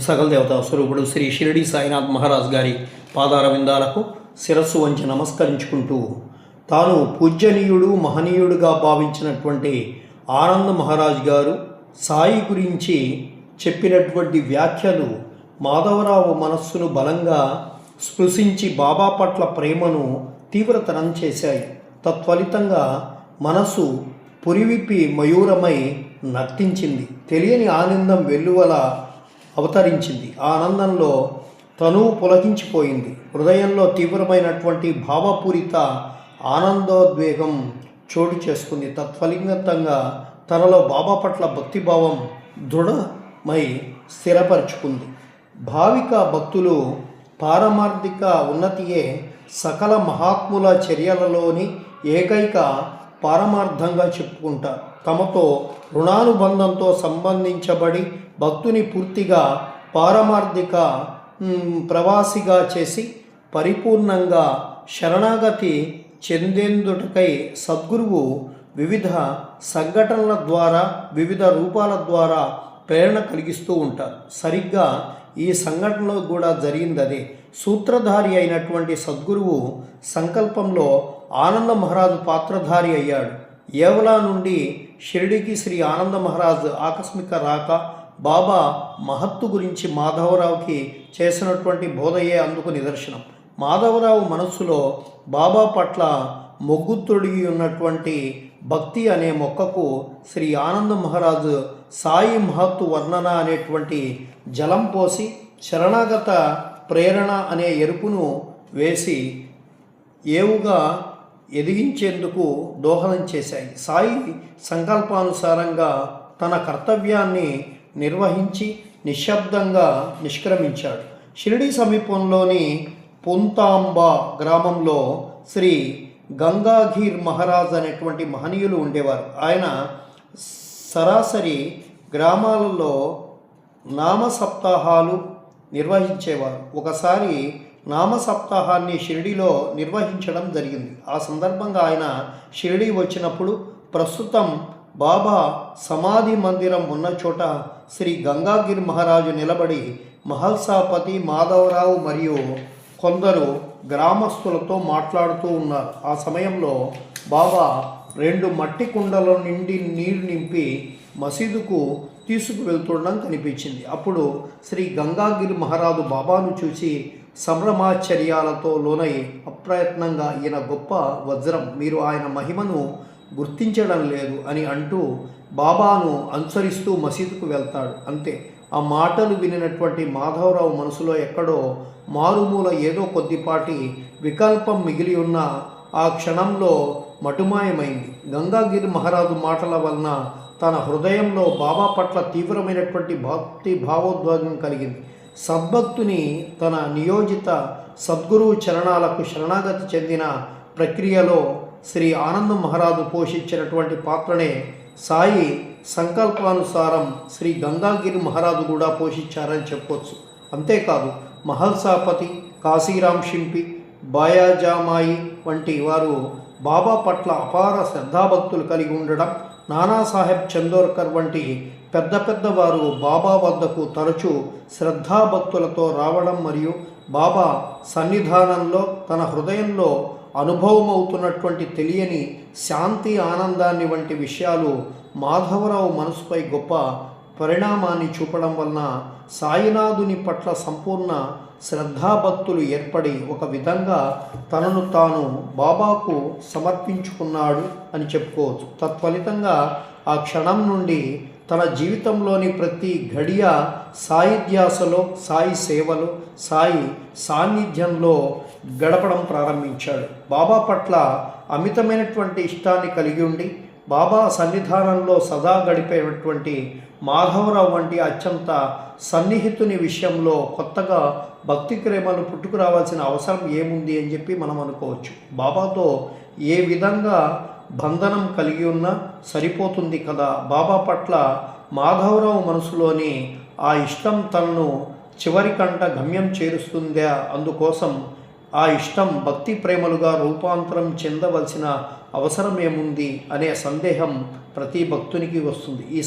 సకల దేవతా స్వరూపుడు శ్రీ షిరిడి సాయినాథ్ మహారాజ్ గారి పాదార విందాలకు శిరస్సు వంచి నమస్కరించుకుంటూ తాను పూజ్యనీయుడు మహనీయుడుగా భావించినటువంటి ఆనంద్ మహారాజ్ గారు సాయి గురించి చెప్పినటువంటి వ్యాఖ్యలు మాధవరావు మనస్సును బలంగా స్పృశించి బాబా పట్ల ప్రేమను తీవ్రతరం చేశాయి. తత్ఫలితంగా మనసు పురివిప్పి మయూరమై నర్తించింది. తెలియని ఆనందం వెల్లువల అవతరించింది. ఆ ఆనందంలో తను పులకించిపోయింది. హృదయంలో తీవ్రమైనటువంటి భావపూరిత ఆనందోద్వేగం చోటు చేసుకుంది. తత్ఫలితంగా తనలో బాబా పట్ల భక్తిభావం దృఢమై స్థిరపరుచుకుంది. భావిక భక్తులు పారమార్థిక ఉన్నతియే సకల మహాత్ముల చర్యలలోని ఏకైక పారమార్థంగా చెప్పుకుంటారు. తమతో రుణానుబంధంతో సంబంధించబడి భక్తుని పూర్తిగా పారమార్థిక ప్రవాసిగా చేసి పరిపూర్ణంగా శరణాగతి చెందేందుటకై సద్గురువు వివిధ సంఘటనల ద్వారా వివిధ రూపాల ద్వారా ప్రేరణ కలిగిస్తూ ఉంటారు. సరిగ్గా ఈ సంఘటనలో కూడా జరిగింది అదే. సూత్రధారి అయినటువంటి సద్గురువు సంకల్పంలో ఆనంద మహారాజు పాత్రధారి అయ్యాడు. ఏవలా నుండి షిరిడికి శ్రీ ఆనంద మహారాజ్ ఆకస్మిక రాక బాబా మహత్తు గురించి మాధవరావుకి చేసినటువంటి బోధయే అందుకు నిదర్శనం. మాధవరావు మనస్సులో బాబా పట్ల మొగ్గుతొడిగి ఉన్నటువంటి భక్తి అనే మొక్కకు శ్రీ ఆనంద మహారాజు సాయి మహత్తు వర్ణన అనేటువంటి జలం పోసి శరణాగత ప్రేరణ అనే ఎరుపును వేసి ఏవుగా ఎదిగించేందుకు దోహదం చేశాయి. సాయి సంకల్పానుసారంగా తన కర్తవ్యాన్ని నిర్వహించి నిశ్శబ్దంగా నిష్క్రమించాడు. షిరిడి సమీపంలోని పుంతాంబ గ్రామంలో శ్రీ గంగాధీర్ మహారాజ్ అనేటువంటి మహనీయులు ఉండేవారు. ఆయన సరాసరి గ్రామాలలో నామ సప్తాహాలు నిర్వహించేవారు. ఒకసారి నామ సప్తాహాన్ని షిరిడిలో నిర్వహించడం జరిగింది. ఆ సందర్భంగా ఆయన షిరిడి వచ్చినప్పుడు ప్రస్తుతం బాబా సమాధి మందిరం ఉన్న చోట శ్రీ గంగాగిరి మహారాజు నిలబడి మహల్సాపతి మాధవరావు మరియు కొందరు గ్రామస్తులతో మాట్లాడుతూ ఉన్నారు. ఆ సమయంలో బాబా 2 మట్టి కుండల నుండి నీరు నింపి మసీదుకు తీసుకువెళ్తుండడం కనిపించింది. అప్పుడు శ్రీ గంగాగిరి మహారాజు బాబాను చూసి సంభ్రమాశ్చర్యాలతో లోనై అప్రయత్నంగా ఈయన గొప్ప వజ్రం, మీరు ఆయన మహిమను గుర్తించడం లేదు అని అంటూ బాబాను అనుసరిస్తూ మసీదుకు వెళ్తాడు. అంతే. ఆ మాటలు వినినటువంటి మాధవరావు మనసులో ఎక్కడో మారుమూల ఏదో కొద్దిపాటి వికల్పం మిగిలి ఉన్న ఆ క్షణంలో మటుమాయమైంది. గంగాగిరి మహారాజు మాటల వలన తన హృదయంలో బాబా పట్ల తీవ్రమైనటువంటి భక్తి భావోద్వేగం కలిగింది. సద్భక్తుని తన నియోజిత సద్గురువు చరణాలకు శరణాగతి చెందిన ప్రక్రియలో శ్రీ ఆనంద మహారాజు పోషించినటువంటి పాత్రనే సాయి సంకల్పానుసారం శ్రీ గంగాగిరి మహారాజు కూడా పోషించారని చెప్పవచ్చు. అంతేకాదు మహల్సాపతి, కాశీరామ్ షింపి, బాయాజామాయి వంటి వారు బాబా పట్ల అపార శ్రద్ధాభక్తులు కలిగి ఉండడం, నానాసాహెబ్ చందోర్కర్ వంటి పెద్ద వారు బాబా వద్దకు తరచూ శ్రద్ధాభక్తులతో రావడం మరియు బాబా సన్నిధానంలో తన హృదయంలో అనుభవమవుతున్నటువంటి తెలియని శాంతి ఆనందాన్ని వంటి విషయాలు మాధవరావు మనసుపై గొప్ప పరిణామాన్ని చూపడం వలన సాయినాథుని పట్ల సంపూర్ణ శ్రద్ధాభక్తులు ఏర్పడి ఒక విధంగా తనను తాను బాబాకు సమర్పించుకున్నాడు అని చెప్పుకోవచ్చు. తత్ఫలితంగా ఆ క్షణం నుండి తన జీవితంలోని ప్రతి ఘడియ సాయి ధ్యాసలో, సాయి సేవలో, సాయి సాన్నిధ్యంలో గడపడం ప్రారంభించాడు. బాబా పట్ల అమితమైనటువంటి ఇష్టాన్ని కలిగి ఉండి బాబా సన్నిధానంలో సదా గడిపేటువంటి మాధవరావు వంటి అత్యంత సన్నిహితుని విషయంలో కొత్తగా భక్తి ప్రేమను పుట్టుకురావాల్సిన అవసరం ఏముంది అని చెప్పి మనం అనుకోవచ్చు. బాబాతో ఏ విధంగా బంధనం కలిగి ఉన్నా సరిపోతుంది కదా. బాబా పట్ల మాధవరావు మనసులోని ఆ ఇష్టం తనను చివరికంట గమ్యం చేరుస్తుందా, అందుకోసం ఆ ఇష్టం భక్తి ప్రేమలుగా రూపాంతరం చెందవలసిన అవసరం ఏముంది అనే సందేహం ప్రతి భక్తునికి వస్తుంది. ఈ